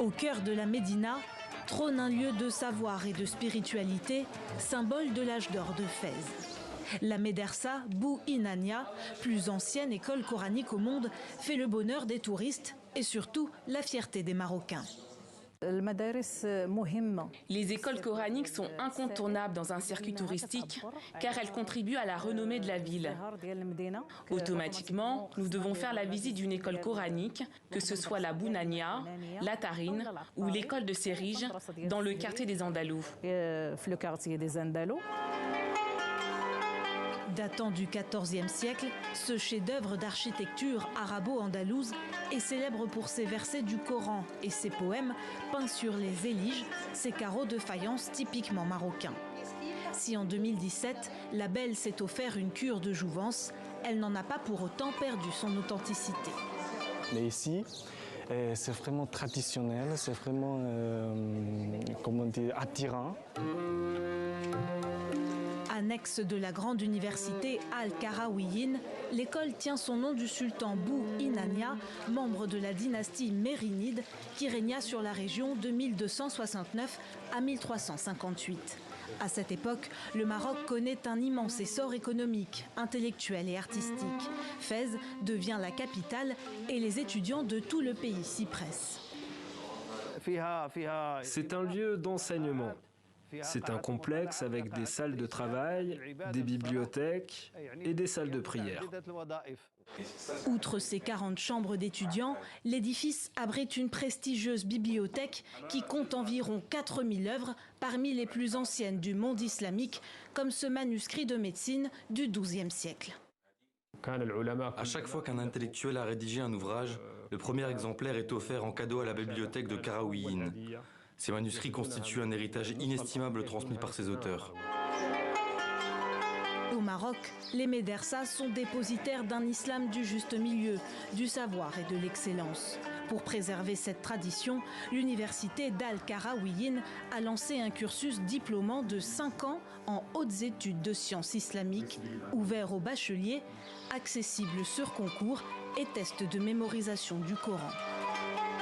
Au cœur de la Médina, trône un lieu de savoir et de spiritualité, symbole de l'âge d'or de Fès. La médersa Bou Inania, plus ancienne école coranique au monde, fait le bonheur des touristes et surtout la fierté des Marocains. Les écoles coraniques sont incontournables dans un circuit touristique car elles contribuent à la renommée de la ville. Automatiquement, nous devons faire la visite d'une école coranique, que ce soit la Bounania, la Tarine ou l'école de Sérige dans le quartier des Andalous. Datant du XIVe siècle, ce chef-d'œuvre d'architecture arabo-andalouse est célèbre pour ses versets du Coran et ses poèmes peints sur les éliges, ces carreaux de faïence typiquement marocains. Si en 2017, la belle s'est offert une cure de jouvence, elle n'en a pas pour autant perdu son authenticité. Mais ici, c'est vraiment traditionnel, c'est vraiment attirant. Annexe de la grande université Al-Qarawiyyin, l'école tient son nom du sultan Bou Inania, membre de la dynastie mérinide qui régna sur la région de 1269 à 1358. À cette époque, le Maroc connaît un immense essor économique, intellectuel et artistique. Fès devient la capitale et les étudiants de tout le pays s'y pressent. C'est un lieu d'enseignement. C'est un complexe avec des salles de travail, des bibliothèques et des salles de prière. Outre ses 40 chambres d'étudiants, l'édifice abrite une prestigieuse bibliothèque qui compte environ 4000 œuvres parmi les plus anciennes du monde islamique, comme ce manuscrit de médecine du XIIe siècle. À chaque fois qu'un intellectuel a rédigé un ouvrage, le premier exemplaire est offert en cadeau à la bibliothèque de Qarawiyyin. Ces manuscrits constituent un héritage inestimable transmis par ses auteurs. Au Maroc, les médersas sont dépositaires d'un islam du juste milieu, du savoir et de l'excellence. Pour préserver cette tradition, l'université d'Al-Qarawiyyin a lancé un cursus diplômant de 5 ans en hautes études de sciences islamiques, ouvert aux bacheliers, accessible sur concours et test de mémorisation du Coran.